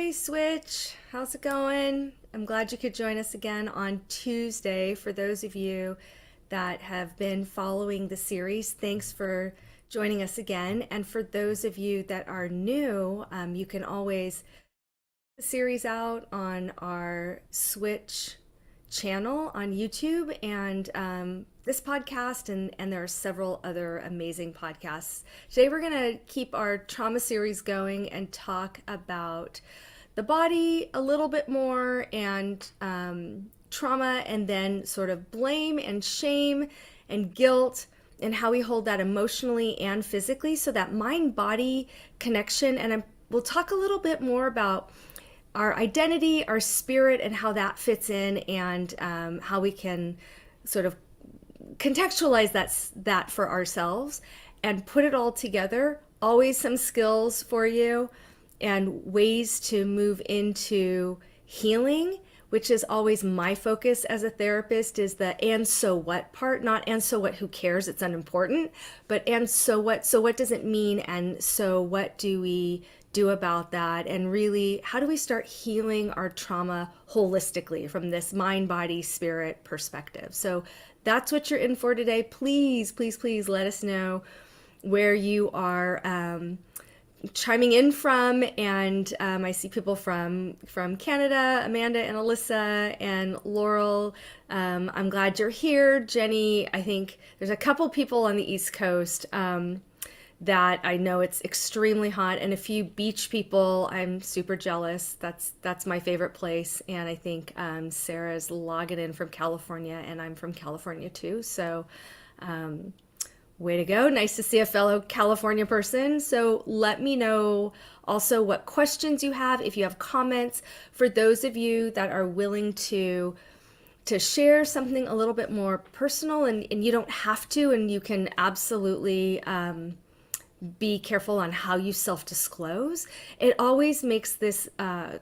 Hey, Switch. How's it going? I'm glad you could join us again on Tuesday. For those of you that have been following the series, thanks for joining us again. And for those of you that are new, you can always check the series out on our Switch channel on YouTube and this podcast, and there are several other amazing podcasts. Today, we're going to keep our trauma series going and talk about the body a little bit more and trauma, and then sort of blame and shame and guilt and how we hold that emotionally and physically. So, that mind body connection. And we'll talk a little bit more about our identity, our spirit, and how that fits in, and how we can sort of contextualize that for ourselves and put it all together. Always some skills for you and ways to move into healing, which is always my focus as a therapist, is the and so what part. Not and so what, who cares, it's unimportant, but and so what does it mean, and so what do we do about that, and really how do we start healing our trauma holistically from this mind, body, spirit perspective. So that's what you're in for today. Please, please, please let us know where you are chiming in from, and I see people from Canada, Amanda and Alyssa and Laurel. I'm glad you're here. Jenny, I think there's a couple people on the East Coast that I know it's extremely hot, and a few beach people. I'm super jealous. That's my favorite place, and I think Sarah's logging in from California, and I'm from California too. So way to go. Nice to see a fellow California person. So let me know also what questions you have, if you have comments. For those of you that are willing to share something a little bit more personal, and you don't have to, and you can absolutely be careful on how you self-disclose. It always makes this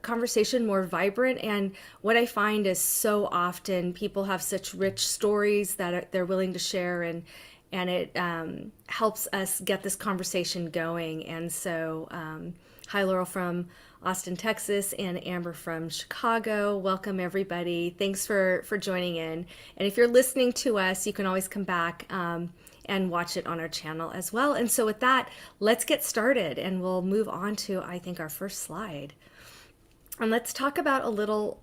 conversation more vibrant. And what I find is so often people have such rich stories that they're willing to share, and it helps us get this conversation going. And so, hi, Laurel from Austin, Texas, and Amber from Chicago. Welcome, everybody. Thanks for joining in. And if you're listening to us, you can always come back and watch it on our channel as well. And so with that, let's get started, and we'll move on to, I think, our first slide. And let's talk about a little,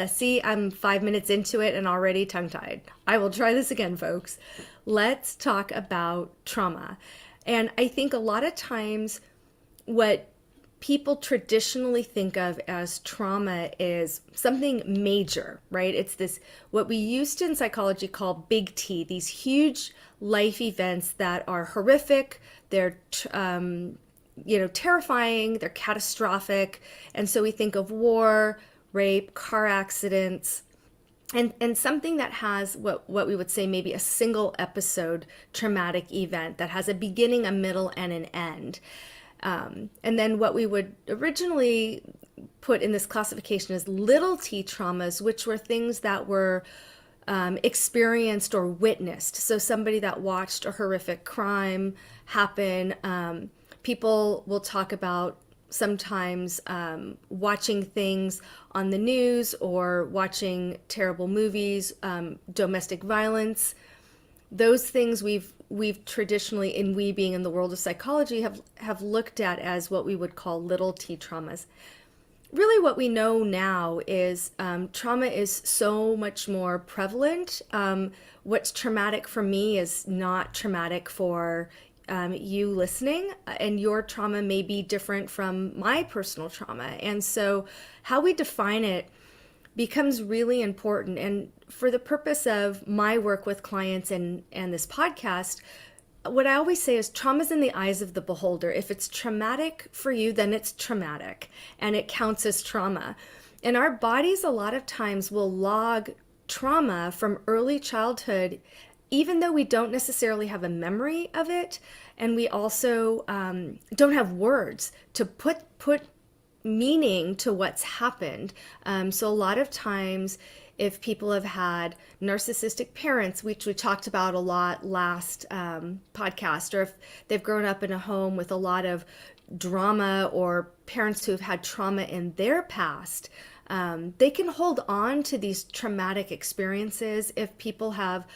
see, I'm 5 minutes into it and already tongue-tied. I will try this again, folks. Let's talk about trauma. And I think a lot of times what people traditionally think of as trauma is something major, right? It's this, what we used to in psychology call big T, these huge life events that are horrific, they're terrifying, they're catastrophic. And so we think of war, rape, car accidents, and something that has what we would say maybe a single episode traumatic event that has a beginning, a middle, and an end. And then what we would originally put in this classification as little t traumas, which were things that were experienced or witnessed. So somebody that watched a horrific crime happen. People will talk about sometimes watching things on the news or watching terrible movies, domestic violence. Those things we've traditionally, and we being in the world of psychology, have looked at as what we would call little t traumas. Really what we know now is trauma is so much more prevalent. What's traumatic for me is not traumatic for you listening, and your trauma may be different from my personal trauma. And so how we define it becomes really important. And for the purpose of my work with clients and this podcast, what I always say is trauma's in the eyes of the beholder. If it's traumatic for you, then it's traumatic, and it counts as trauma. And our bodies a lot of times will log trauma from early childhood, even though we don't necessarily have a memory of it. And we also don't have words to put meaning to what's happened. So a lot of times, if people have had narcissistic parents, which we talked about a lot last podcast, or if they've grown up in a home with a lot of drama, or parents who have had trauma in their past, they can hold on to these traumatic experiences. If people have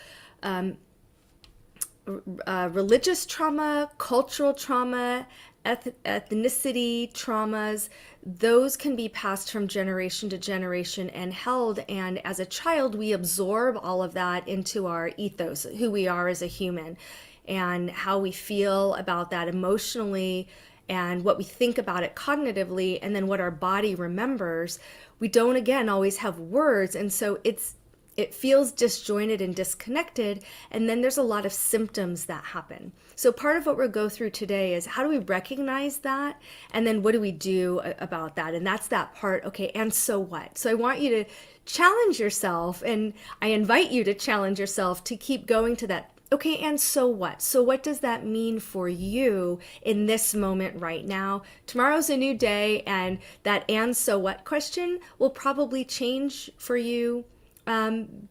religious trauma, cultural trauma, ethnicity traumas, those can be passed from generation to generation and held. And as a child, we absorb all of that into our ethos, who we are as a human, and how we feel about that emotionally, and what we think about it cognitively, and then what our body remembers. We don't, again, always have words. And so it feels disjointed and disconnected, and then there's a lot of symptoms that happen. So part of what we'll go through today is how do we recognize that, and then what do we do about that? And that's that part, okay, and so what? So I want you to challenge yourself, and I invite you to challenge yourself to keep going to that, okay, and so what? So what does that mean for you in this moment right now? Tomorrow's a new day, and that and so what question will probably change for you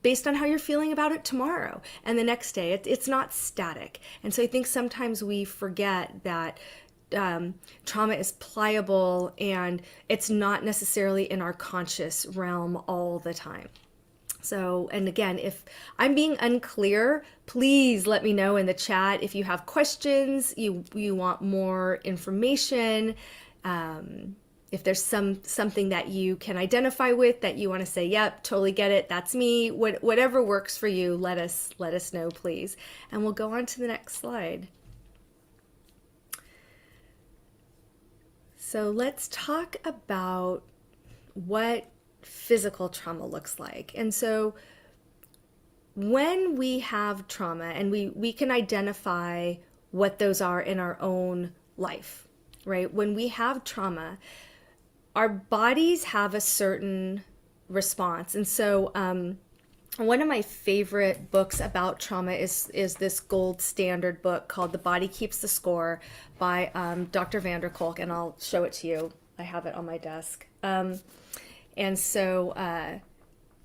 based on how you're feeling about it tomorrow and the next day. It's not static. And so I think sometimes we forget that trauma is pliable, and it's not necessarily in our conscious realm all the time. So, and again, if I'm being unclear, please let me know in the chat. If you have questions, you want more information, if there's something that you can identify with, that you want to say, yep, totally get it, that's me, whatever works for you, let us know, please. And we'll go on to the next slide. So let's talk about what physical trauma looks like. And so when we have trauma, and we can identify what those are in our own life, right? When we have trauma, our bodies have a certain response. And so one of my favorite books about trauma is this gold standard book called The Body Keeps the Score by Dr. Van der Kolk, and I'll show it to you. I have it on my desk. And so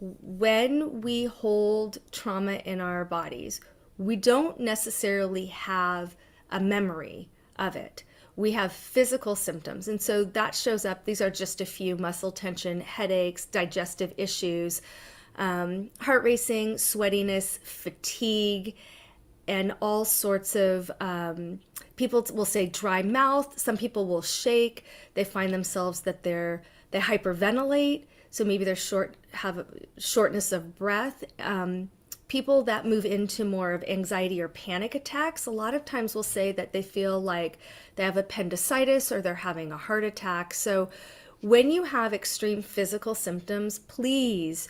when we hold trauma in our bodies, we don't necessarily have a memory of it. We have physical symptoms. And so that shows up. These are just a few: muscle tension, headaches, digestive issues, heart racing, sweatiness, fatigue, and all sorts of, people will say dry mouth. Some people will shake. They find themselves that they hyperventilate. So maybe they're have a shortness of breath. People that move into more of anxiety or panic attacks, a lot of times will say that they feel like they have appendicitis or they're having a heart attack. So when you have extreme physical symptoms, please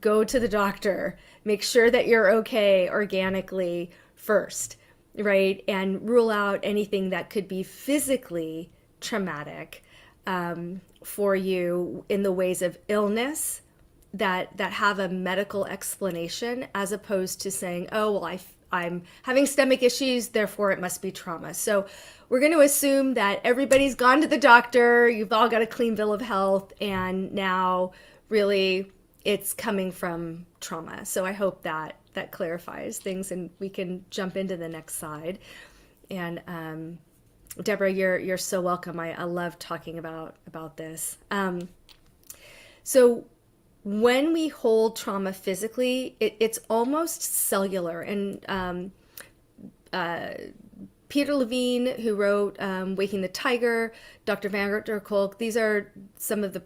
go to the doctor. Make sure that you're okay organically first, right? And rule out anything that could be physically traumatic for you in the ways of illness that have a medical explanation, as opposed to saying, oh, well, I'm having stomach issues, therefore it must be trauma. So we're going to assume that everybody's gone to the doctor, you've all got a clean bill of health, and now really it's coming from trauma. So I hope that clarifies things, and we can jump into the next slide. And Deborah, you're so welcome. I love talking about this. So when we hold trauma physically, it's almost cellular. And Peter Levine, who wrote Waking the Tiger, Dr. Van der Kolk, these are some of the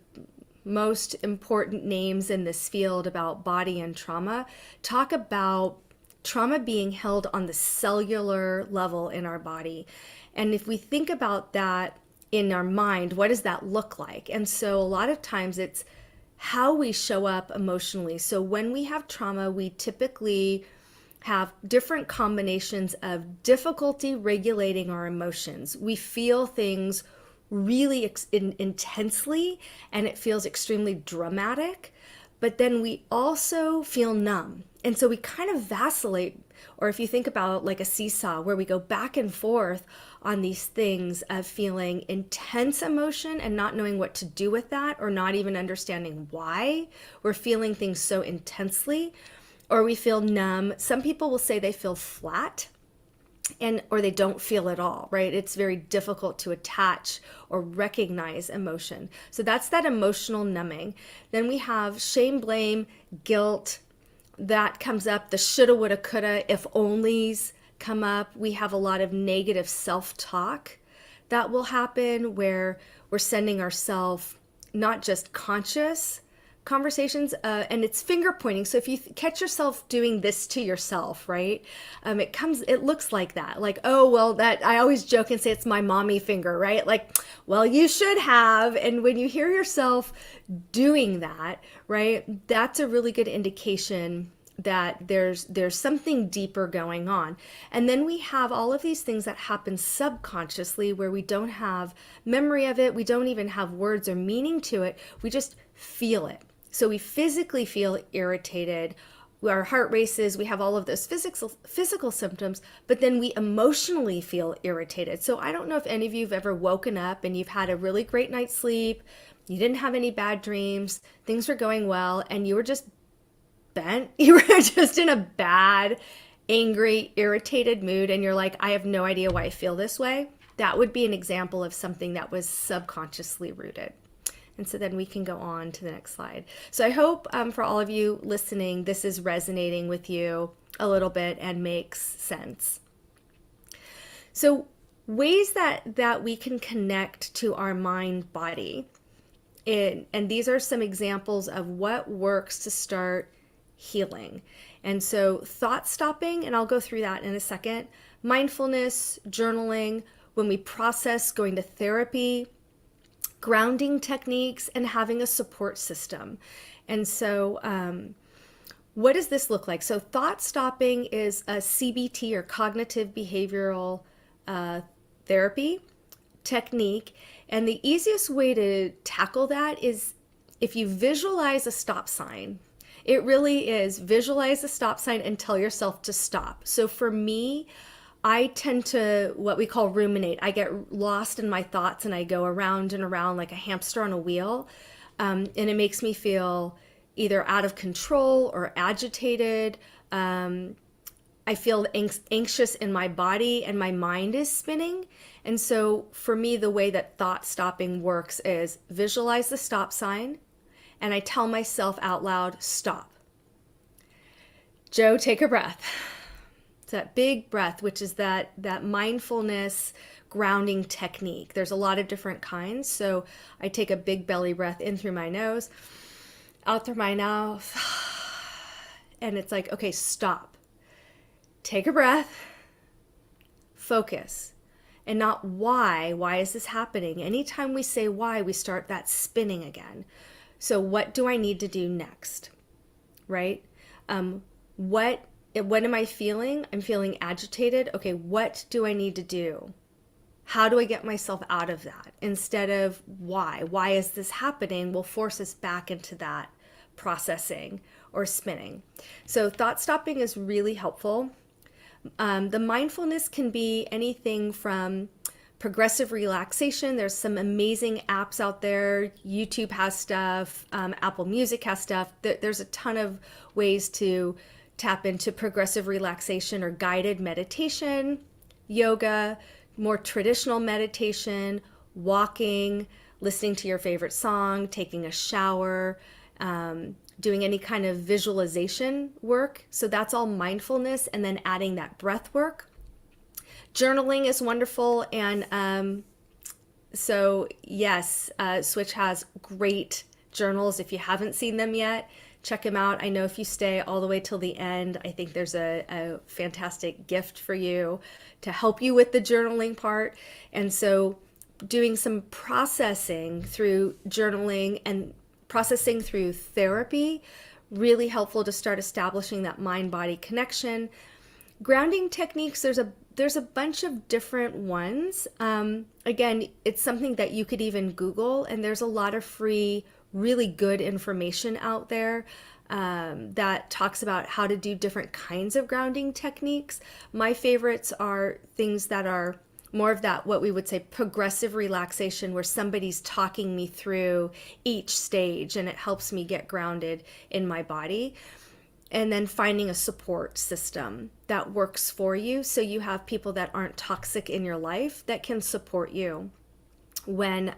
most important names in this field about body and trauma, talk about trauma being held on the cellular level in our body. And if we think about that in our mind, what does that look like? And so a lot of times it's how we show up emotionally. So when we have trauma, we typically have different combinations of difficulty regulating our emotions. We feel things really intensely, and it feels extremely dramatic, but then we also feel numb. And so we kind of vacillate, or if you think about like a seesaw, where we go back and forth on these things of feeling intense emotion and not knowing what to do with that, or not even understanding why we're feeling things so intensely, or we feel numb. Some people will say they feel flat. and or they don't feel at all, right? It's very difficult to attach or recognize emotion. So that's that emotional numbing. Then we have shame, blame, guilt. That comes up. The shoulda, woulda, coulda, if onlys come up. We have a lot of negative self-talk that will happen where we're sending ourselves not just conscious conversations, and it's finger pointing. So if you catch yourself doing this to yourself, right, it looks like that, like, oh, well, that I always joke and say it's my mommy finger, right? Like, well, you should have. And when you hear yourself doing that, right, that's a really good indication that there's something deeper going on. And then we have all of these things that happen subconsciously where we don't have memory of it, we don't even have words or meaning to it, we just feel it. So we physically feel irritated, our heart races, we have all of those physical symptoms, but then we emotionally feel irritated. So I don't know if any of you have ever woken up and you've had a really great night's sleep, you didn't have any bad dreams, things were going well, and you were just bent, you were just in a bad, angry, irritated mood, and you're like, I have no idea why I feel this way. That would be an example of something that was subconsciously rooted. And so then we can go on to the next slide. So I hope for all of you listening, this is resonating with you a little bit and makes sense. So ways that we can connect to our mind body. And these are some examples of what works to start healing. And so thought stopping, and I'll go through that in a second, mindfulness, journaling, when we process, going to therapy, grounding techniques, and having a support system. And so what does this look like? So thought stopping is a CBT, or cognitive behavioral therapy technique. And the easiest way to tackle that is if you visualize a stop sign. It really is. Visualize a stop sign and tell yourself to stop. So for me, I tend to what we call ruminate. I get lost in my thoughts and I go around and around like a hamster on a wheel. And it makes me feel either out of control or agitated. I feel anxious in my body and my mind is spinning. And so for me, the way that thought stopping works is visualize the stop sign and I tell myself out loud, stop. Joe, take a breath. It's that big breath, which is that mindfulness grounding technique. There's a lot of different kinds. So I take a big belly breath in through my nose, out through my mouth. And it's like, okay, stop. Take a breath. Focus. And not why. Why is this happening? Anytime we say why, we start that spinning again. So what do I need to do next? Right? What am I feeling? I'm feeling agitated. Okay, what do I need to do? How do I get myself out of that? Instead of why? Why is this happening? Will force us back into that processing or spinning. So thought stopping is really helpful. The mindfulness can be anything from progressive relaxation. There's some amazing apps out there. YouTube has stuff. Apple Music has stuff. There's a ton of ways to tap into progressive relaxation or guided meditation, yoga, more traditional meditation, walking, listening to your favorite song, taking a shower, doing any kind of visualization work. So that's all mindfulness, and then adding that breath work. Journaling is wonderful. And so yes, Switch has great journals. If you haven't seen them yet, check them out. I know if you stay all the way till the end, I think there's a fantastic gift for you to help you with the journaling part. And so doing some processing through journaling and processing through therapy, really helpful to start establishing that mind-body connection. Grounding techniques, there's a bunch of different ones. Again, it's something that you could even Google, and there's a lot of free, really good information out there that talks about how to do different kinds of grounding techniques. My favorites are things that are more of that, what we would say, progressive relaxation, where somebody's talking me through each stage and it helps me get grounded in my body. and then finding a support system that works for you, so you have people that aren't toxic in your life that can support you when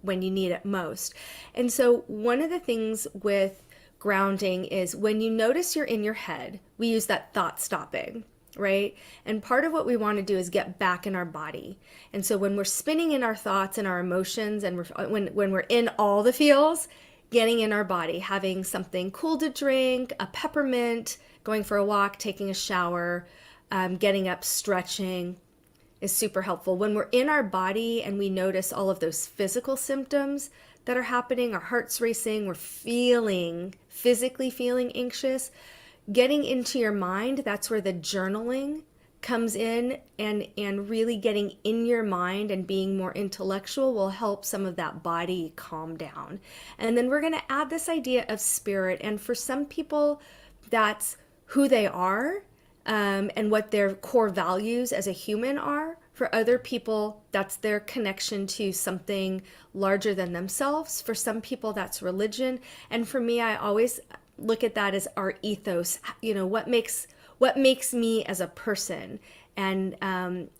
you need it most. And so one of the things with grounding is when you notice you're in your head, we use that thought stopping, right? And part of what we want to do is get back in our body. And so when we're spinning in our thoughts and our emotions, and when we're in all the feels, getting in our body, having something cool to drink, a peppermint, going for a walk, taking a shower, getting up, stretching is super helpful. When we're in our body and we notice all of those physical symptoms that are happening, our heart's racing, we're physically feeling anxious, getting into your mind, that's where the journaling comes in, and really getting in your mind and being more intellectual will help some of that body calm down. And then we're going to add this idea of spirit. And for some people, that's who they are, and what their core values as a human are. For other people, that's their connection to something larger than themselves. For some people, that's religion. And for me, I always look at that as our ethos. What makes me as a person, and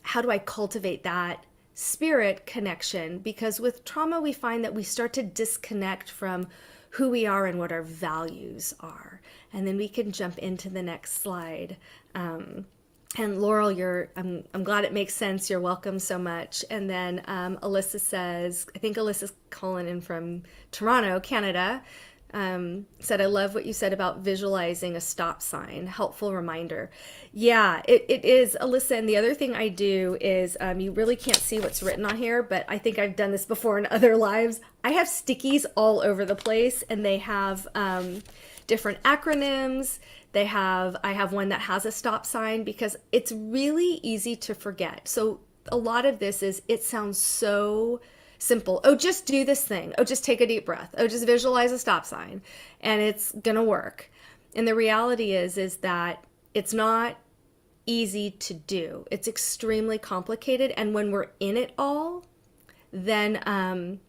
how do I cultivate that spirit connection? Because with trauma, we find that we start to disconnect from who we are and what our values are. And then we can jump into the next slide. And Laurel, I'm glad it makes sense. You're welcome so much. And then Alyssa says, I think Alyssa's calling in from Toronto, Canada, said, I love what you said about visualizing a stop sign. Helpful reminder. Yeah, it is, Alyssa. And the other thing I do is, you really can't see what's written on here, but I think I've done this before in other lives. I have stickies all over the place, and they have different acronyms. I have one that has a stop sign, because it's really easy to forget. So a lot of this it sounds so simple. Oh, just do this thing. Oh, just take a deep breath. Oh, just visualize a stop sign, and it's gonna work. And the reality is that it's not easy to do. It's extremely complicated. And when we're in it all, then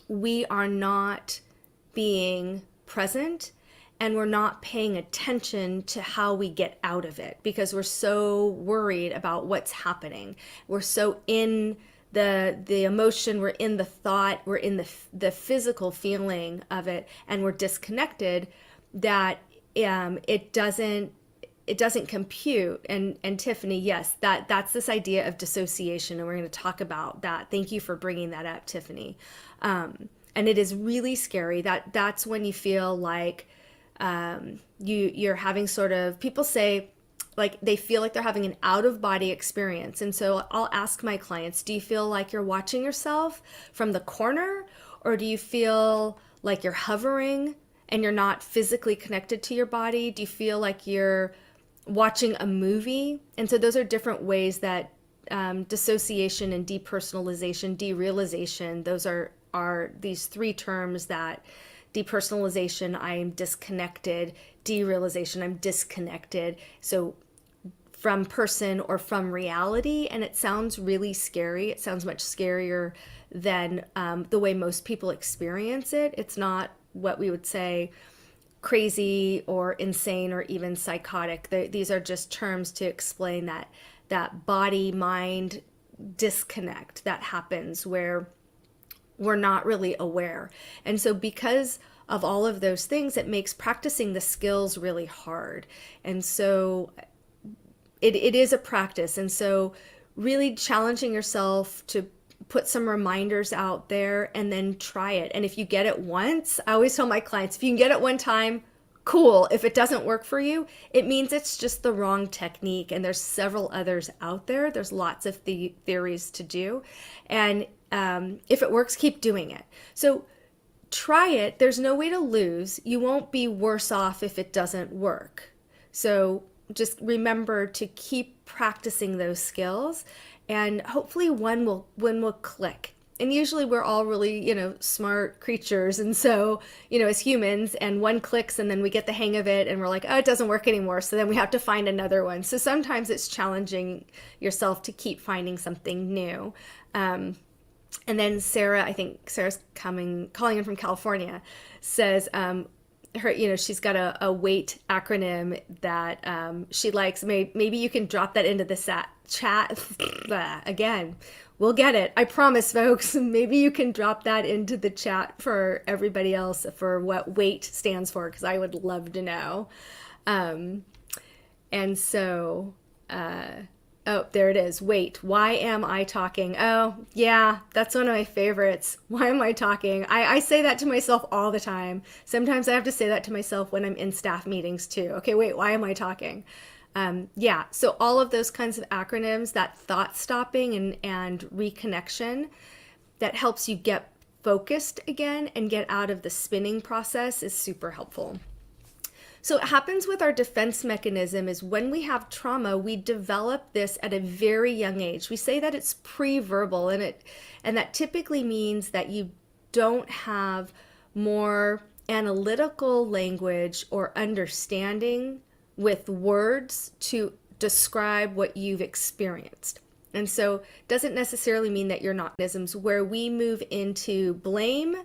we are not being present, and we're not paying attention to how we get out of it, because we're so worried about what's happening. We're so in the emotion, we're in the thought, we're in the physical feeling of it, and we're disconnected, that it doesn't compute. And Tiffany, yes, that's this idea of dissociation, and we're going to talk about that. Thank you for bringing that up, Tiffany. And it is really scary. That's when you feel like you're having sort of, people say, like, they feel like they're having an out-of-body experience. And so I'll ask my clients, do you feel like you're watching yourself from the corner, or do you feel like you're hovering and you're not physically connected to your body? Do you feel like you're watching a movie? And so those are different ways that dissociation and depersonalization, derealization, those are these three terms that depersonalization, I am disconnected. Derealization, I'm disconnected. So from person or from reality. And it sounds really scary. It sounds much scarier than the way most people experience it. It's not what we would say crazy or insane or even psychotic. These are just terms to explain that body-mind disconnect that happens where we're not really aware. And so because of all of those things, it makes practicing the skills really hard. And so it is a practice. And so really challenging yourself to put some reminders out there and then try it. And if you get it once, I always tell my clients, if you can get it one time, cool. If it doesn't work for you, it means it's just the wrong technique. And there's several others out there. There's lots of theories to do. And if it works, keep doing it. So try it. There's no way to lose. You won't be worse off if it doesn't work. So just remember to keep practicing those skills, and hopefully one will click. And usually we're all really, smart creatures. And so, as humans, and one clicks and then we get the hang of it and we're like, oh, it doesn't work anymore. So then we have to find another one. So sometimes it's challenging yourself to keep finding something new. And then Sarah, I think Sarah's calling in from California, says, she's got a weight acronym that she likes. Maybe you can drop that into the chat. Again, we'll get it. I promise, folks. Maybe you can drop that into the chat for everybody else for what weight stands for, because I would love to know. And so, oh, there it is. Wait, why am I talking? Oh, yeah, that's one of my favorites. Why am I talking? I say that to myself all the time. Sometimes I have to say that to myself when I'm in staff meetings too. Okay, wait, why am I talking? Yeah, so all of those kinds of acronyms, that thought stopping and reconnection that helps you get focused again and get out of the spinning process is super helpful. So what happens with our defense mechanism is when we have trauma, we develop this at a very young age. We say that it's pre-verbal, and that typically means that you don't have more analytical language or understanding with words to describe what you've experienced. And so it doesn't necessarily mean that you're not mechanisms where we move into blame,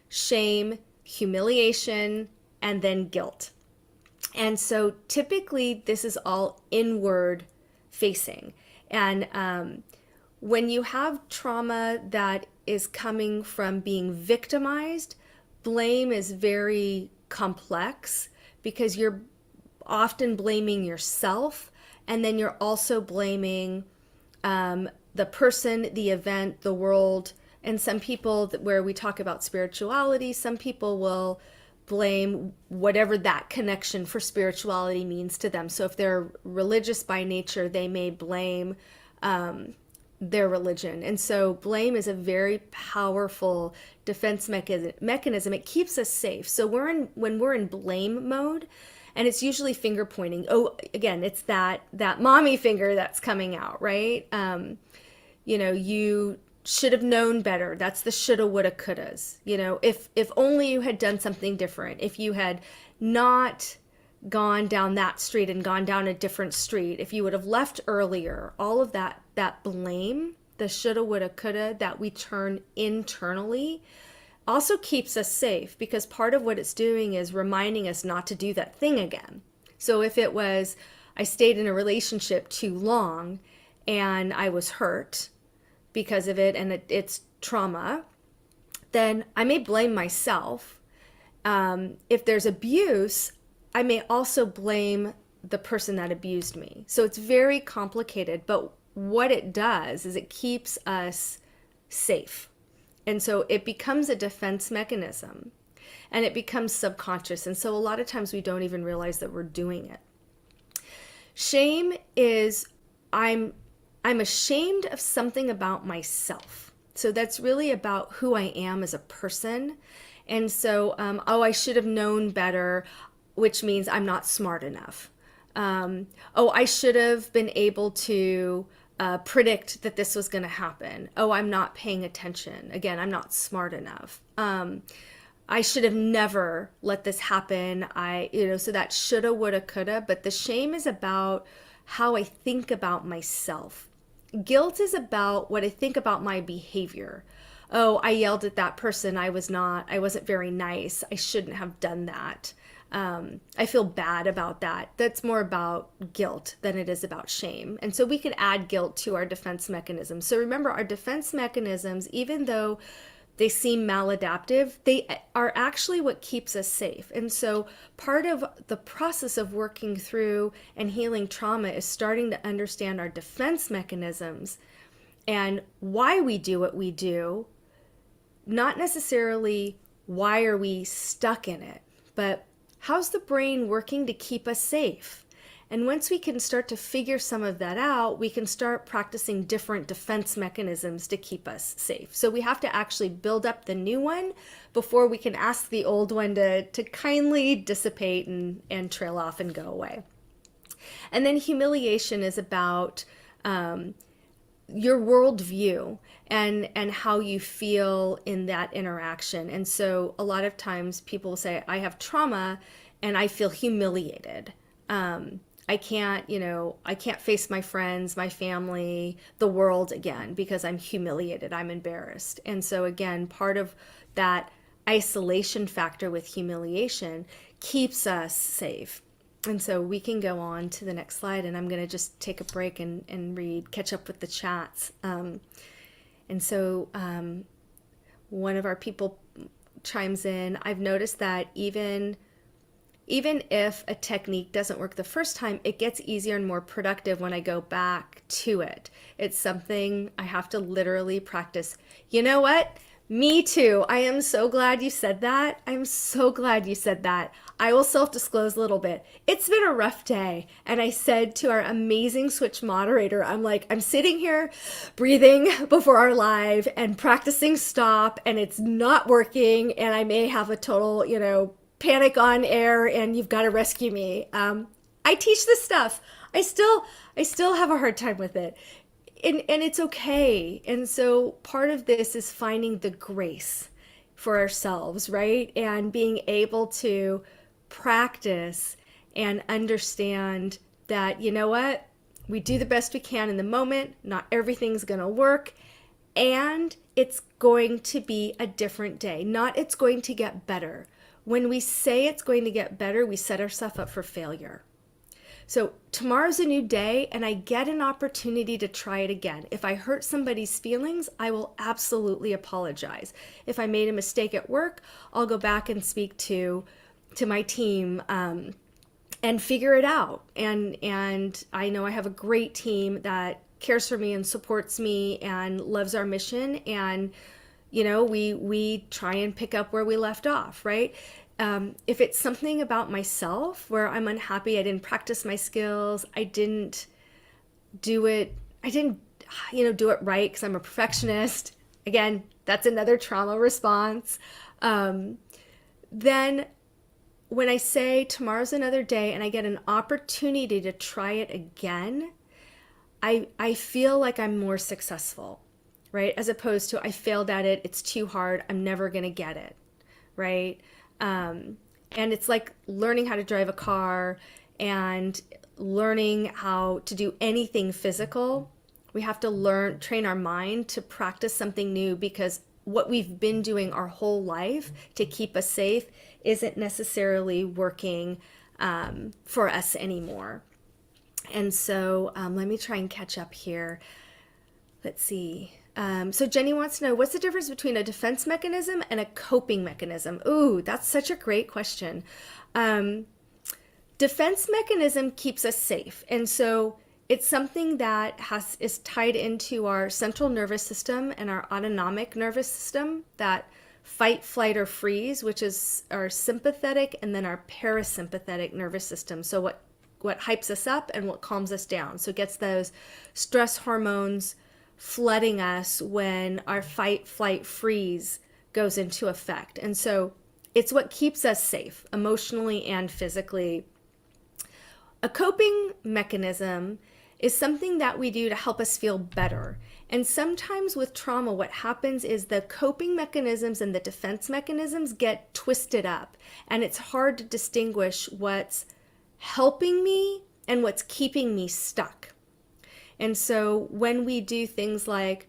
shame, humiliation, and then guilt. And so typically this is all inward facing. And when you have trauma that is coming from being victimized, blame is very complex because you're often blaming yourself, and then you're also blaming the person, the event, the world. And some people, where we talk about spirituality, some people will blame whatever that connection for spirituality means to them. So if they're religious by nature, they may blame their religion. And so blame is a very powerful defense mechanism. It keeps us safe. So when we're in blame mode, and it's usually finger pointing. Oh, again, it's that mommy finger that's coming out, right? You should have known better. That's the shoulda, woulda, couldas. If only you had done something different. If you had not gone down that street and gone down a different street, if you would have left earlier, all of that blame, the shoulda, woulda, coulda that we turn internally also keeps us safe, because part of what it's doing is reminding us not to do that thing again. So if it was, I stayed in a relationship too long and I was hurt because of it, and it's trauma, then I may blame myself. If there's abuse, I may also blame the person that abused me. So it's very complicated, but what it does is it keeps us safe. And so it becomes a defense mechanism, and it becomes subconscious. And so a lot of times we don't even realize that we're doing it. Shame is, I'm ashamed of something about myself. So that's really about who I am as a person. And so, I should have known better, which means I'm not smart enough. I should have been able to predict that this was going to happen. Oh, I'm not paying attention. Again, I'm not smart enough. I should have never let this happen. So that shoulda, woulda, coulda. But the shame is about how I think about myself. Guilt is about what I think about my behavior. Oh, I yelled at that person. I wasn't very nice. I shouldn't have done that. I feel bad about that. That's more about guilt than it is about shame. And so we could add guilt to our defense mechanisms. So remember, our defense mechanisms, even though they seem maladaptive, they are actually what keeps us safe. And so part of the process of working through and healing trauma is starting to understand our defense mechanisms and why we do what we do, not necessarily why are we stuck in it, but how's the brain working to keep us safe? And once we can start to figure some of that out, we can start practicing different defense mechanisms to keep us safe. So we have to actually build up the new one before we can ask the old one to kindly dissipate and trail off and go away. And then humiliation is about your worldview and how you feel in that interaction. And so a lot of times people will say, I have trauma and I feel humiliated. I can't face my friends, my family, the world again because I'm humiliated, I'm embarrassed. And so again, part of that isolation factor with humiliation keeps us safe. And so we can go on to the next slide, and I'm going to just take a break and catch up with the chats. And so one of our people chimes in, I've noticed that even if a technique doesn't work the first time, it gets easier and more productive when I go back to it. It's something I have to literally practice. You know what? Me too. I am so glad you said that. I'm so glad you said that. I will self-disclose a little bit. It's been a rough day. And I said to our amazing Switch moderator, I'm sitting here breathing before our live and practicing stop, and it's not working. And I may have a total, panic on air, and you've got to rescue me. I teach this stuff. I still have a hard time with it. And it's okay. And so part of this is finding the grace for ourselves, right? And being able to practice and understand that, you know what? We do the best we can in the moment. Not everything's going to work. And it's going to be a different day. Not it's going to get better. When we say it's going to get better, we set ourselves up for failure. So tomorrow's a new day, and I get an opportunity to try it again. If I hurt somebody's feelings, I will absolutely apologize. If I made a mistake at work, I'll go back and speak to my team and figure it out. And I know I have a great team that cares for me and supports me and loves our mission. And we try and pick up where we left off, right? If it's something about myself where I'm unhappy, I didn't practice my skills, I didn't do it right because I'm a perfectionist. Again, that's another trauma response. Then when I say tomorrow's another day and I get an opportunity to try it again, I feel like I'm more successful, right? As opposed to I failed at it, it's too hard, I'm never going to get it, right? And it's like learning how to drive a car and learning how to do anything physical. We have to train our mind to practice something new, because what we've been doing our whole life to keep us safe isn't necessarily working for us anymore. And so let me try and catch up here. Let's see. So Jenny wants to know, what's the difference between a defense mechanism and a coping mechanism? Ooh, that's such a great question. Defense mechanism keeps us safe. And so it's something that is tied into our central nervous system and our autonomic nervous system, that fight, flight, or freeze, which is our sympathetic and then our parasympathetic nervous system. So what hypes us up and what calms us down. So it gets those stress hormones flooding us when our fight, flight, freeze goes into effect. And so it's what keeps us safe emotionally and physically. A coping mechanism is something that we do to help us feel better. And sometimes with trauma, what happens is the coping mechanisms and the defense mechanisms get twisted up, and it's hard to distinguish what's helping me and what's keeping me stuck. And so when we do things like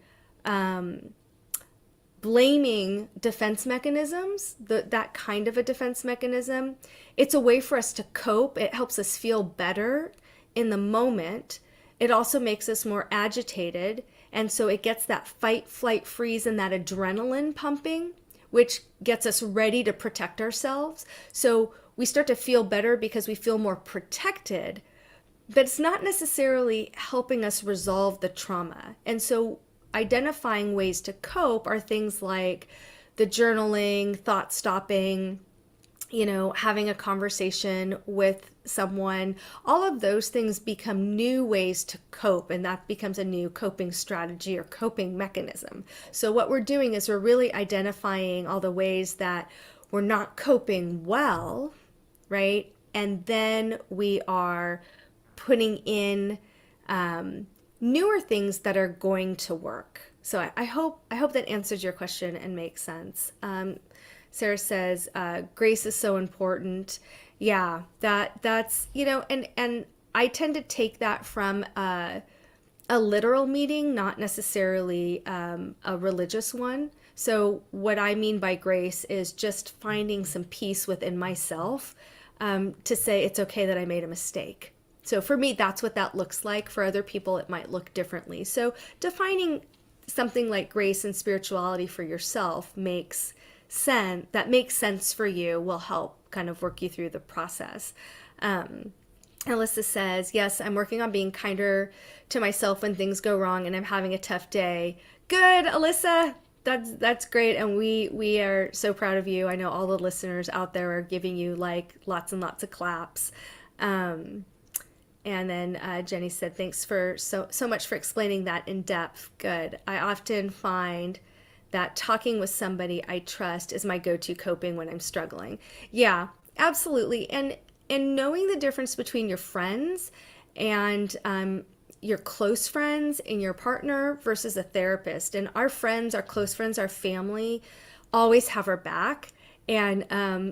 blaming defense mechanisms, that kind of a defense mechanism, it's a way for us to cope. It helps us feel better in the moment. It also makes us more agitated. And so it gets that fight, flight, freeze, and that adrenaline pumping, which gets us ready to protect ourselves. So we start to feel better because we feel more protected, but it's not necessarily helping us resolve the trauma. And so identifying ways to cope are things like the journaling, thought stopping, having a conversation with someone. All of those things become new ways to cope, and that becomes a new coping strategy or coping mechanism. So what we're doing is we're really identifying all the ways that we're not coping well, right? And then we are putting in newer things that are going to work. So I hope that answers your question and makes sense. Sarah says, grace is so important. Yeah, that's, and I tend to take that from a literal meaning, not necessarily a religious one. So what I mean by grace is just finding some peace within myself. to say it's okay that I made a mistake. So for me, that's what that looks like. For other people, it might look differently. So defining something like grace and spirituality for yourself makes sense for you, will help kind of work you through the process. Alyssa says, yes, I'm working on being kinder to myself when things go wrong and I'm having a tough day. Good, Alyssa. That's great. And we are so proud of you. I know all the listeners out there are giving you like lots and lots of claps. And then Jenny said, thanks for so much for explaining that in depth. Good. I often find that talking with somebody I trust is my go-to coping when I'm struggling. Yeah, absolutely. And knowing the difference between your friends and your close friends and your partner versus a therapist. And our friends, our close friends, our family always have our back. And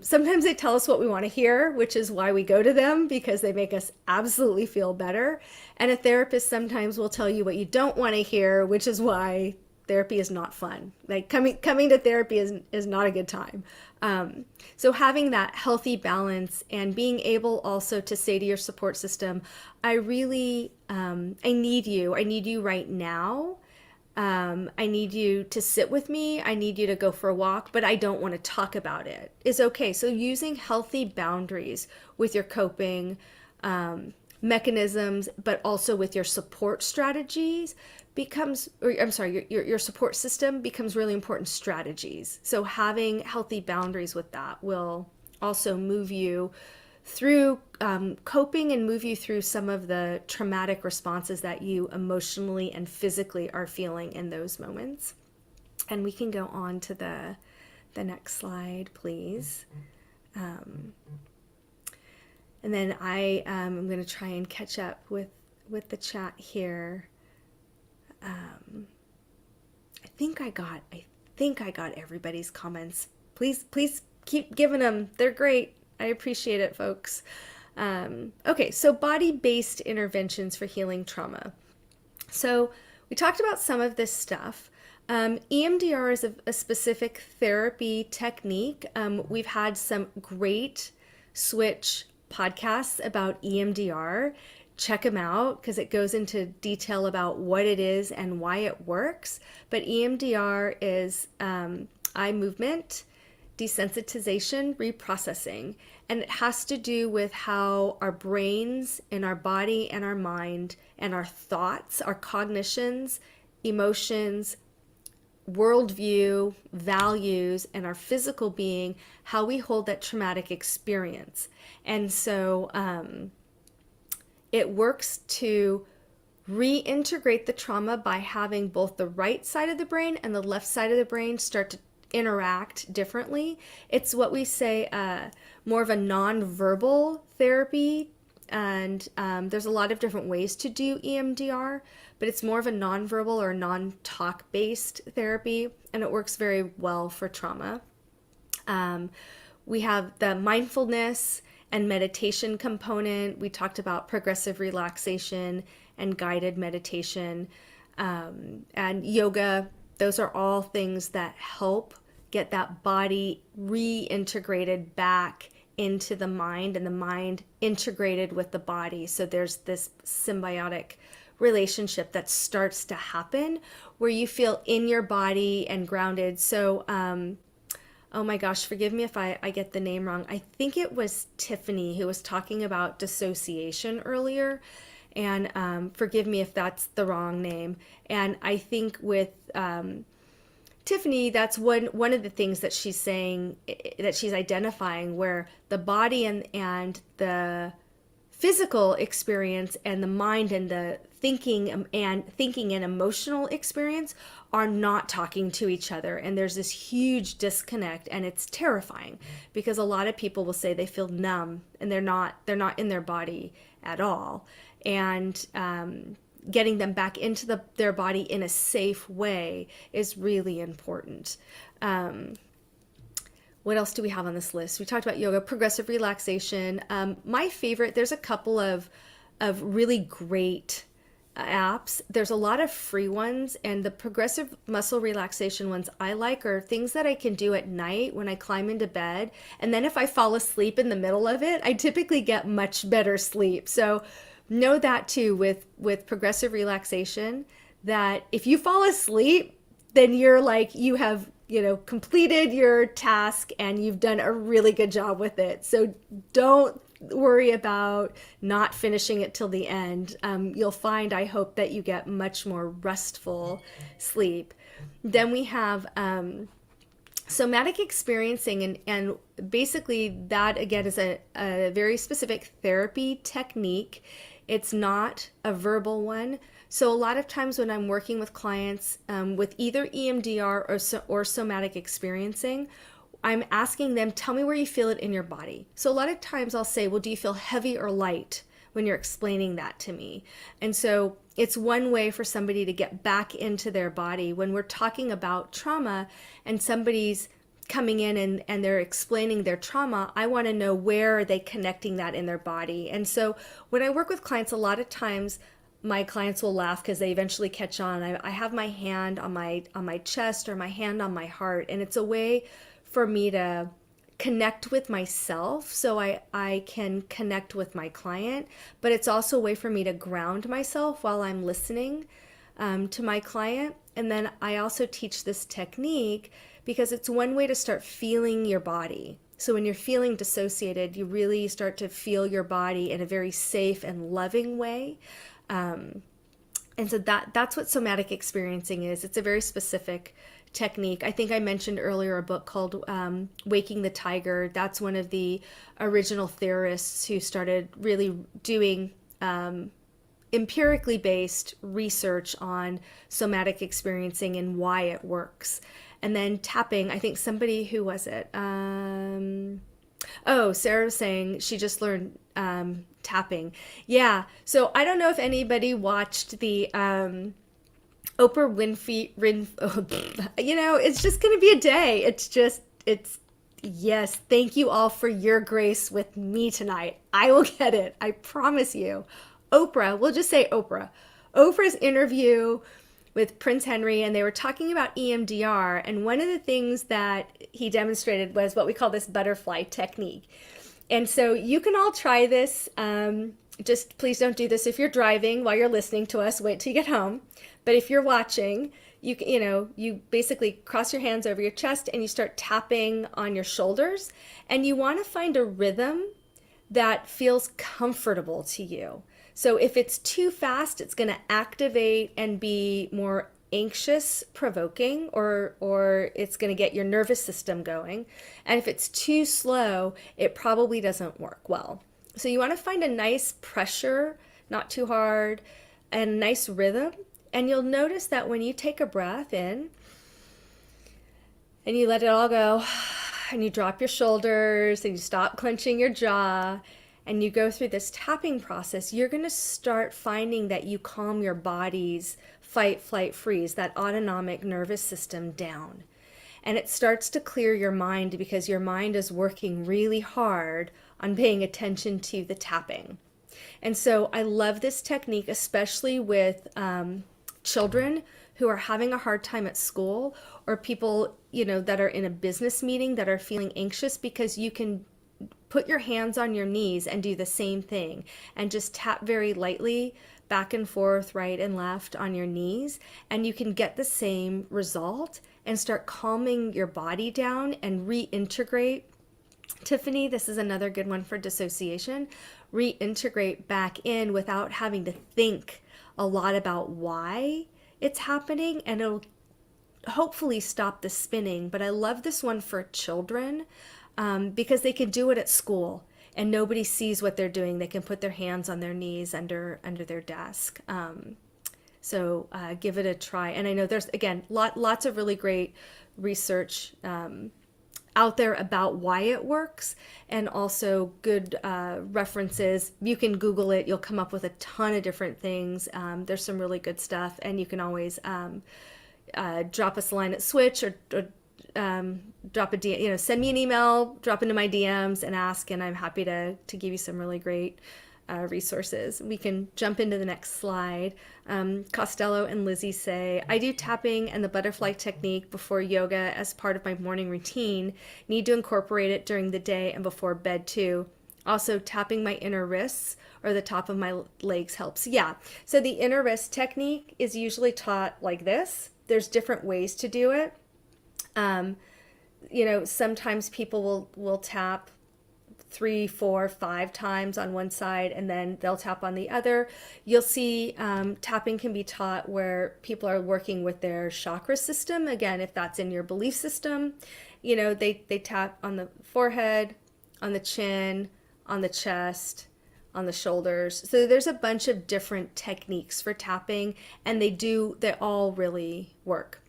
sometimes they tell us what we want to hear, which is why we go to them, because they make us absolutely feel better. And a therapist sometimes will tell you what you don't want to hear, which is why therapy is not fun. Like coming to therapy is not a good time. So having that healthy balance and being able also to say to your support system, I really, I need you right now. I need you to sit with me. I need you to go for a walk, but I don't want to talk about it, is okay. So using healthy boundaries with your coping mechanisms, but also with your support strategies your support system becomes really important strategies. So having healthy boundaries with that will also move you through coping and move you through some of the traumatic responses that you emotionally and physically are feeling in those moments. And we can go on to the next slide, please. And then I am going to try and catch up with the chat here. I think I got everybody's comments. Please keep giving them. They're great. I appreciate it, folks. Okay, so body-based interventions for healing trauma. So we talked about some of this stuff. EMDR is a specific therapy technique. We've had some great Switch podcasts about EMDR. Check them out because it goes into detail about what it is and why it works. But EMDR is eye movement, desensitization, reprocessing. And it has to do with how our brains and our body and our mind and our thoughts, our cognitions, emotions, worldview, values, and our physical being, how we hold that traumatic experience. And so it works to reintegrate the trauma by having both the right side of the brain and the left side of the brain start to interact differently. It's what we say more of a non-verbal therapy. And there's a lot of different ways to do EMDR, but it's more of a non-verbal or non-talk based therapy, and it works very well for trauma. We have the mindfulness and meditation component. We talked about progressive relaxation and guided meditation and yoga. Those are all things that help get that body reintegrated back into the mind and the mind integrated with the body. So there's this symbiotic relationship that starts to happen where you feel in your body and grounded. So, oh my gosh, forgive me if I get the name wrong. I think it was Tiffany who was talking about dissociation earlier. And forgive me if that's the wrong name. And I think with Tiffany, that's one of the things that she's saying, that she's identifying, where the body and the physical experience and the mind and the thinking and emotional experience are not talking to each other. And there's this huge disconnect, and it's terrifying because a lot of people will say they feel numb and they're not in their body at all. And getting them back into their body in a safe way is really important. What else do we have on this list? We talked about yoga, progressive relaxation. My favorite, there's a couple of really great apps. There's a lot of free ones, and the progressive muscle relaxation ones I like are things that I can do at night when I climb into bed. And then if I fall asleep in the middle of it, I typically get much better sleep. So know that too with progressive relaxation, that if you fall asleep, then you're like, you have, completed your task and you've done a really good job with it. So don't worry about not finishing it till the end. You'll find, I hope, that you get much more restful sleep. Then we have somatic experiencing, and basically that again is a very specific therapy technique. It's not a verbal one. So a lot of times when I'm working with clients with either EMDR or somatic experiencing, I'm asking them, tell me where you feel it in your body. So a lot of times I'll say, well, do you feel heavy or light when you're explaining that to me? And so it's one way for somebody to get back into their body. When we're talking about trauma and somebody's coming in and they're explaining their trauma, I want to know where are they connecting that in their body. And so when I work with clients, a lot of times my clients will laugh because they eventually catch on. I have my hand on my chest or my hand on my heart, and it's a way for me to connect with myself so I can connect with my client, but it's also a way for me to ground myself while I'm listening to my client. And then I also teach this technique because it's one way to start feeling your body. So when you're feeling dissociated, you really start to feel your body in a very safe and loving way. And so that's what somatic experiencing is. It's a very specific technique. I think I mentioned earlier a book called Waking the Tiger. That's one of the original theorists who started really doing empirically based research on somatic experiencing and why it works. And then tapping, I think somebody, who was it? Sarah was saying she just learned tapping. Yeah. So I don't know if anybody watched the Oprah Winfrey, it's just going to be a day. Yes. Thank you all for your grace with me tonight. I will get it. I promise you. Oprah, we'll just say Oprah. Oprah's interview with Prince Henry, and they were talking about EMDR. And one of the things that he demonstrated was what we call this butterfly technique. And so you can all try this. Just please don't do this if you're driving while you're listening to us. Wait till you get home. But if you're watching, you basically cross your hands over your chest and you start tapping on your shoulders. And you want to find a rhythm that feels comfortable to you. So if it's too fast, it's going to activate and be more anxious provoking, or it's going to get your nervous system going. And if it's too slow, it probably doesn't work well. So you want to find a nice pressure, not too hard, and a nice rhythm. And you'll notice that when you take a breath in and you let it all go, and you drop your shoulders and you stop clenching your jaw, and you go through this tapping process, you're going to start finding that you calm your body's fight, flight, freeze, that autonomic nervous system down. And it starts to clear your mind because your mind is working really hard on paying attention to the tapping. And so I love this technique, especially with children who are having a hard time at school, or people, that are in a business meeting that are feeling anxious, because you can put your hands on your knees and do the same thing and just tap very lightly back and forth, right and left on your knees, and you can get the same result and start calming your body down and reintegrate. Tiffany, this is another good one for dissociation. Reintegrate back in without having to think a lot about why it's happening, and it'll hopefully stop the spinning. But I love this one for children because they can do it at school and nobody sees what they're doing. They can put their hands on their knees under their desk. So give it a try. And I know there's, again, lots of really great research out there about why it works, and also good references. You can Google it. You'll come up with a ton of different things. There's some really good stuff, and you can always drop us a line at Switch, or drop a DM, send me an email, drop into my DMs and ask, and I'm happy to give you some really great resources. We can jump into the next slide. Costello and Lizzie say, I do tapping and the butterfly technique before yoga as part of my morning routine. Need to incorporate it during the day and before bed too. Also, tapping my inner wrists or the top of my legs helps. Yeah, so the inner wrist technique is usually taught like this. There's different ways to do it. Sometimes people will tap 3, 4, 5 times on one side and then they'll tap on the other. You'll see tapping can be taught where people are working with their chakra system. Again, if that's in your belief system, they tap on the forehead, on the chin, on the chest, on the shoulders. So there's a bunch of different techniques for tapping, and they all really work.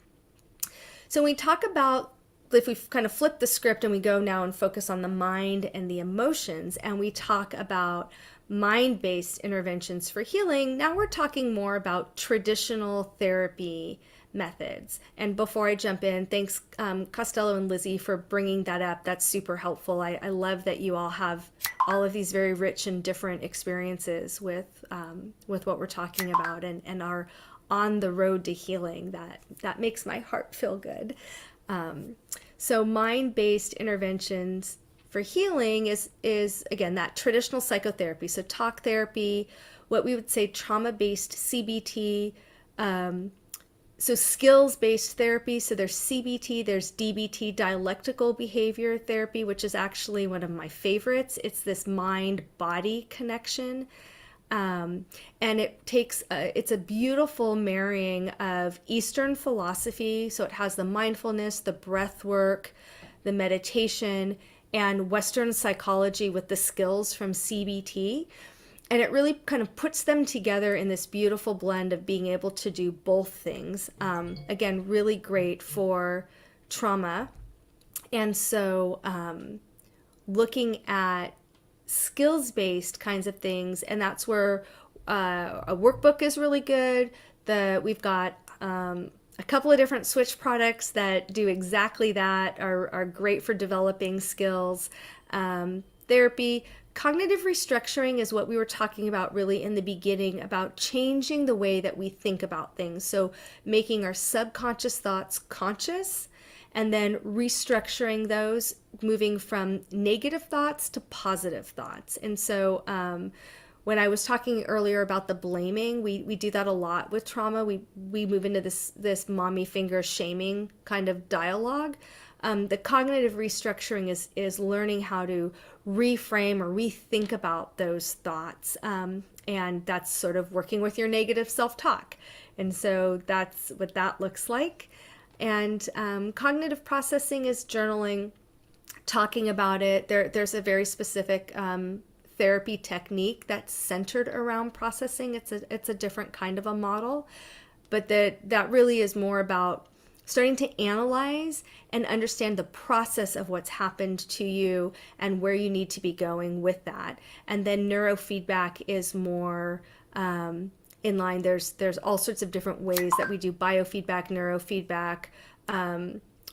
So when we talk about, if we kind of flip the script and we go now and focus on the mind and the emotions, and we talk about mind-based interventions for healing, now we're talking more about traditional therapy methods. And before I jump in, thanks Costello and Lizzie for bringing that up. That's super helpful. I love that you all have all of these very rich and different experiences with what we're talking about and are on the road to healing. That makes my heart feel good. So mind-based interventions for healing is again that traditional psychotherapy. So talk therapy, what we would say trauma-based CBT, so skills-based therapy. So there's CBT, there's DBT, dialectical behavior therapy, which is actually one of my favorites. It's this mind-body connection. And it's a beautiful marrying of Eastern philosophy. So it has the mindfulness, the breath work, the meditation, and Western psychology with the skills from CBT. And it really kind of puts them together in this beautiful blend of being able to do both things. Again, really great for trauma. And so looking at skills-based kinds of things, and that's where a workbook is really good. We've got a couple of different Switch products that do exactly that, are great for developing skills. Therapy. Cognitive restructuring is what we were talking about really in the beginning, about changing the way that we think about things. So making our subconscious thoughts conscious and then restructuring those, moving from negative thoughts to positive thoughts. And so when I was talking earlier about the blaming, we do that a lot with trauma. We move into this mommy finger shaming kind of dialogue. The cognitive restructuring is learning how to reframe or rethink about those thoughts. And that's sort of working with your negative self-talk. And so that's what that looks like. And cognitive processing is journaling, talking about it. There's a very specific therapy technique that's centered around processing. It's a different kind of a model, but that really is more about starting to analyze and understand the process of what's happened to you and where you need to be going with that. And then neurofeedback is more in line. There's all sorts of different ways that we do biofeedback, neurofeedback.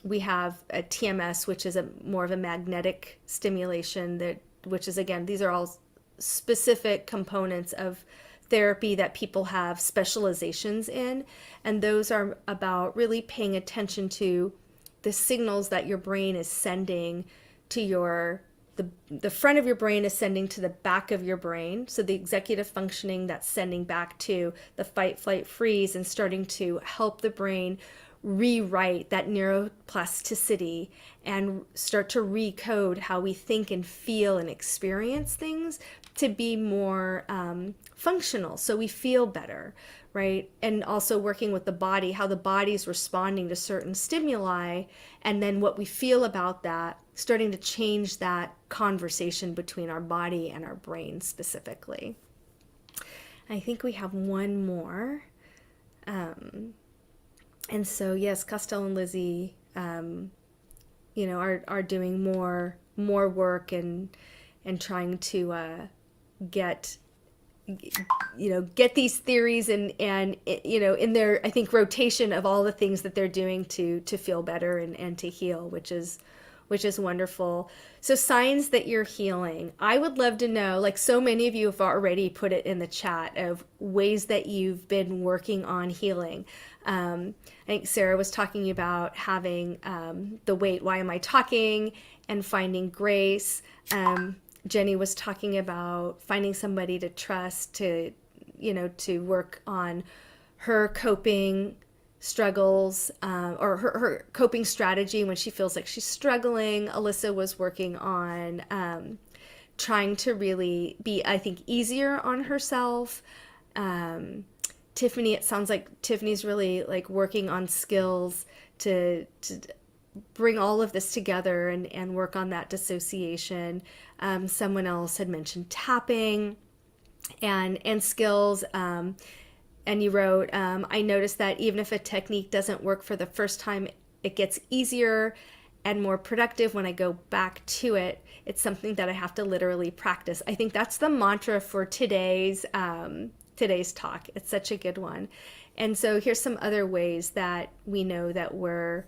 We have a TMS, which is more of a magnetic stimulation, which is, again, these are all specific components of therapy that people have specializations in, and those are about really paying attention to the signals that your brain is sending to the front of your brain is sending to the back of your brain. So the executive functioning that's sending back to the fight, flight, freeze, and starting to help the brain rewrite that neuroplasticity and start to recode how we think and feel and experience things to be more functional, so we feel better, right? And also working with the body, how the body's responding to certain stimuli, and then what we feel about that, starting to change that conversation between our body and our brain specifically. I think we have one more. And so, yes, Costello and Lizzie, are doing more work and trying to get these theories and in their, I think, rotation of all the things that they're doing to feel better and to heal, which is which is wonderful. So signs that you're healing. I would love to know, like so many of you have already put it in the chat of ways that you've been working on healing. I think Sarah was talking about having the wait, why am I talking, and finding grace. Jenny was talking about finding somebody to trust to work on her coping struggles or her coping strategy when she feels like she's struggling. Alyssa was working on trying to really be, I think, easier on herself. Tiffany, it sounds like Tiffany's really like working on skills to bring all of this together and work on that dissociation. Someone else had mentioned tapping and skills. And you wrote, I noticed that even if a technique doesn't work for the first time, it gets easier and more productive when I go back to it. It's something that I have to literally practice. I think that's the mantra for today's talk. It's such a good one. And so here's some other ways that we know that we're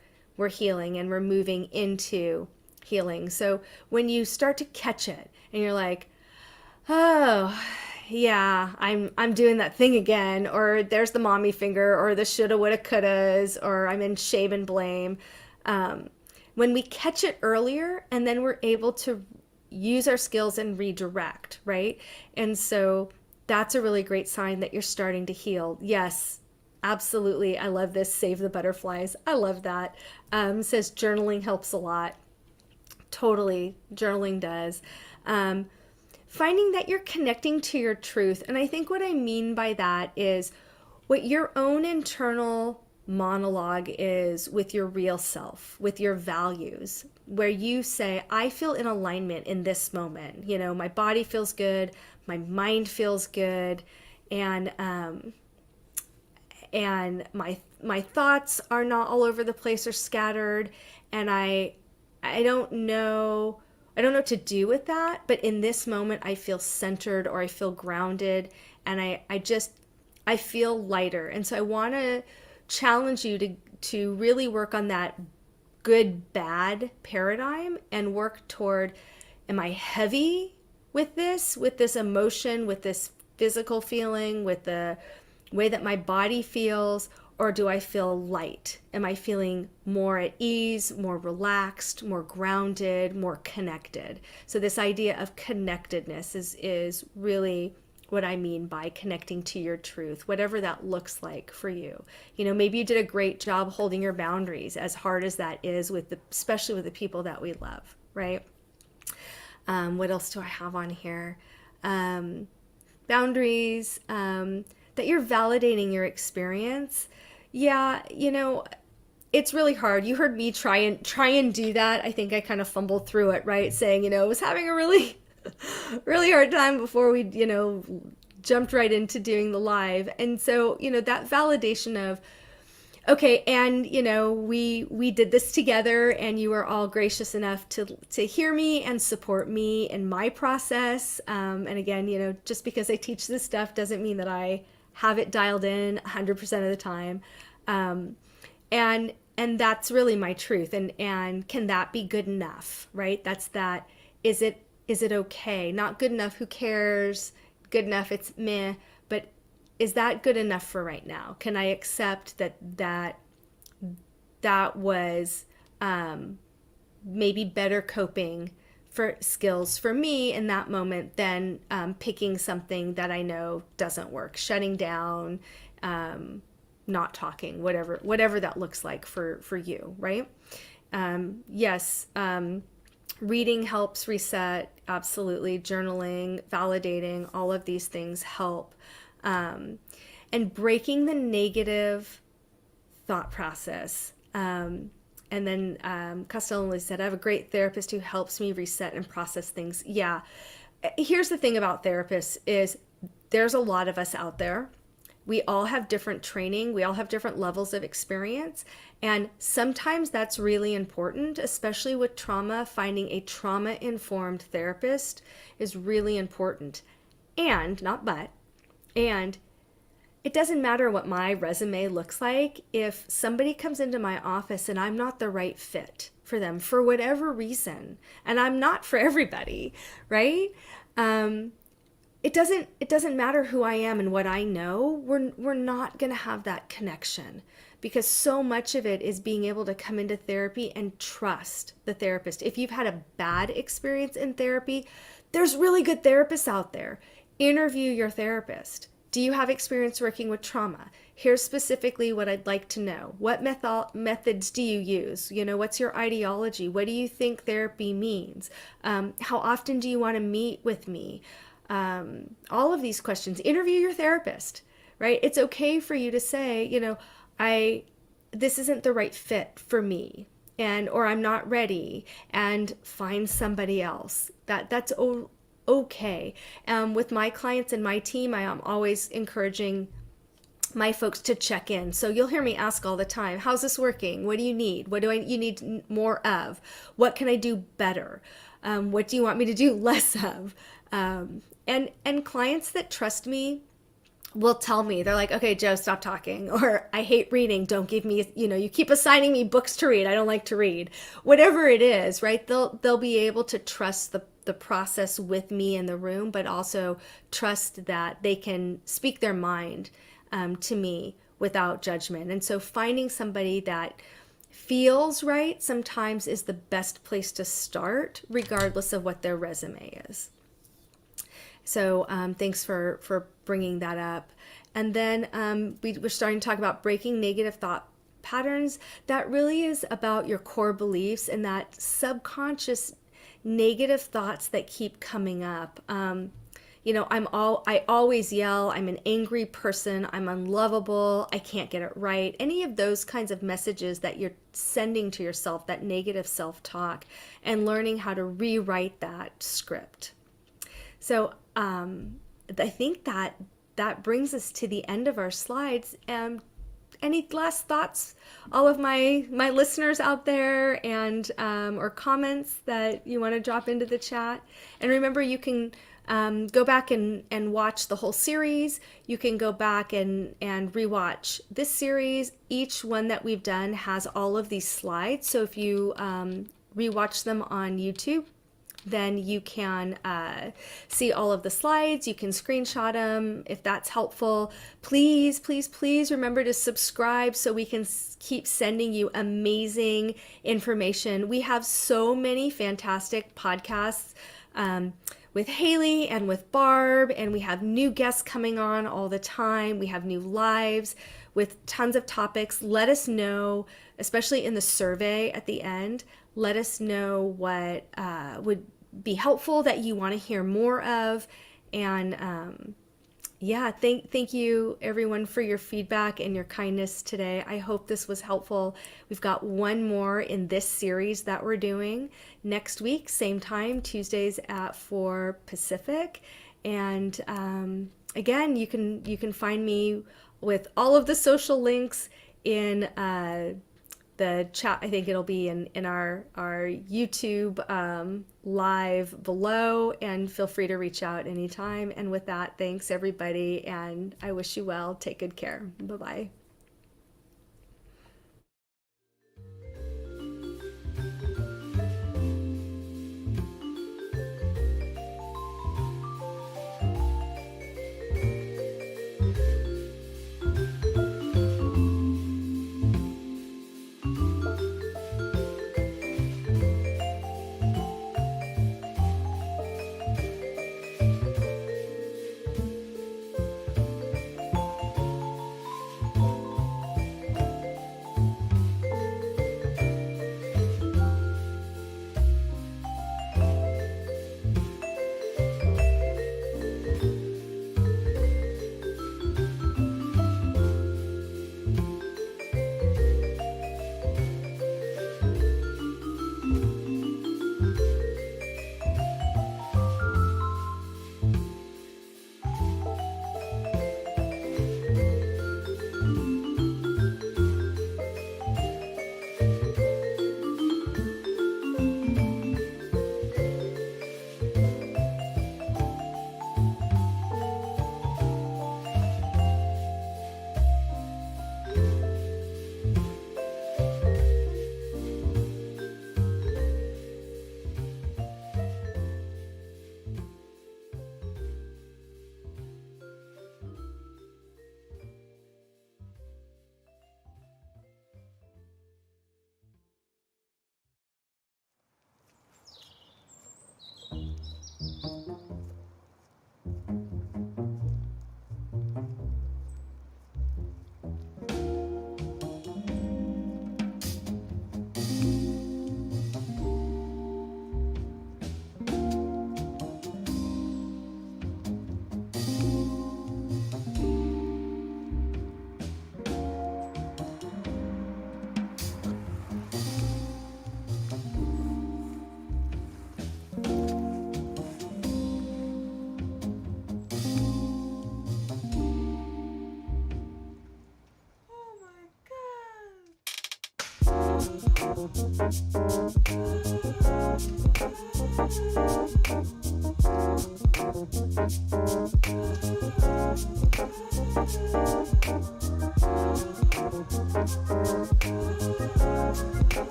healing and we're moving into healing. So when you start to catch it and you're like, oh, yeah, I'm doing that thing again, or there's the mommy finger, or the shoulda, woulda, couldas, or I'm in shame and blame. When we catch it earlier, and then we're able to use our skills and redirect, right? And so that's a really great sign that you're starting to heal. Yes, absolutely. I love this. Save the butterflies. I love that. Says journaling helps a lot. Totally, journaling does. Finding that you're connecting to your truth. And I think what I mean by that is what your own internal monologue is with your real self, with your values, where you say, I feel in alignment in this moment. You know, my body feels good, my mind feels good, and my thoughts are not all over the place or scattered, and I don't know what to do with that, but in this moment I feel centered, or I feel grounded, and I feel lighter. And so I want to challenge you to really work on that good bad paradigm and work toward, am I heavy with this emotion, with this physical feeling, with the way that my body feels, or do I feel light? Am I feeling more at ease, more relaxed, more grounded, more connected? So this idea of connectedness is really what I mean by connecting to your truth, whatever that looks like for you. You know, maybe you did a great job holding your boundaries, as hard as that is, especially with the people that we love, right? What else do I have on here? Boundaries, that you're validating your experience. Yeah, you know, it's really hard. You heard me try and do that. I think I kind of fumbled through it, right? Saying, you know, I was having a really really hard time before we, you know, jumped right into doing the live. And so, you know, that validation of, okay, and, you know, we did this together, and you were all gracious enough to hear me and support me in my process. And again, you know, just because I teach this stuff doesn't mean that I have it dialed in 100% of the time. And that's really my truth. And can that be good enough, right? That's that. Is it okay? Not good enough, who cares? Good enough, it's meh. But is that good enough for right now? Can I accept that was maybe better coping for skills for me in that moment than picking something that I know doesn't work, shutting down, not talking, whatever that looks like for you, right? Yes. Reading helps reset, absolutely. Journaling, validating, all of these things help. And breaking the negative thought process. And then Costello said, I have a great therapist who helps me reset and process things. Yeah. Here's the thing about therapists is there's a lot of us out there. We all have different training. We all have different levels of experience. And sometimes that's really important, especially with trauma. Finding a trauma-informed therapist is really important. And, not but, and it doesn't matter what my resume looks like if somebody comes into my office and I'm not the right fit for them for whatever reason. And I'm not for everybody, right? It doesn't matter who I am and what I know. We're not going to have that connection, because so much of it is being able to come into therapy and trust the therapist. If you've had a bad experience in therapy, there's really good therapists out there. Interview your therapist. Do you have experience working with trauma? Here's specifically what I'd like to know. What methods do you use? What's your ideology? What do you think therapy means? How often do you want to meet with me? All of these questions. Interview your therapist, right? It's okay for you to say, this isn't the right fit for me, or I'm not ready, and find somebody else. That's okay. With my clients and my team, I am always encouraging my folks to check in. So you'll hear me ask all the time, how's this working? What do you need? What do you need more of? What can I do better? What do you want me to do less of? And clients that trust me will tell me, they're like, okay, Joe, stop talking. Or I hate reading. Don't give me, you keep assigning me books to read. I don't like to read. Whatever it is, right? They'll be able to trust the process with me in the room, but also trust that they can speak their mind to me without judgment. And so finding somebody that feels right sometimes is the best place to start, regardless of what their resume is. So thanks for bringing that up. And then we're starting to talk about breaking negative thought patterns. That really is about your core beliefs and that subconscious negative thoughts that keep coming up. I always yell, I'm an angry person, I'm unlovable, I can't get it right. Any of those kinds of messages that you're sending to yourself, that negative self-talk, and learning how to rewrite that script. So I think that brings us to the end of our slides. Any last thoughts, all of my listeners out there, and or comments that you want to drop into the chat? And remember, you can go back and watch the whole series. You can go back and rewatch this series. Each one that we've done has all of these slides. So if you rewatch them on YouTube, then you can see all of the slides. You can screenshot them if that's helpful. Please, please, please remember to subscribe so we can keep sending you amazing information. We have so many fantastic podcasts with Haley and with Barb, and we have new guests coming on all the time. We have new lives with tons of topics. Let us know, especially in the survey at the end, let us know what would be helpful that you want to hear more of. And thank you everyone for your feedback and your kindness today. I hope this was helpful. We've got one more in this series that we're doing next week, same time, Tuesdays at 4 Pacific. And again, you can find me with all of the social links in the chat. I think it'll be in our YouTube live below, and feel free to reach out anytime. And with that, thanks everybody, and I wish you well. Take good care. Bye-bye.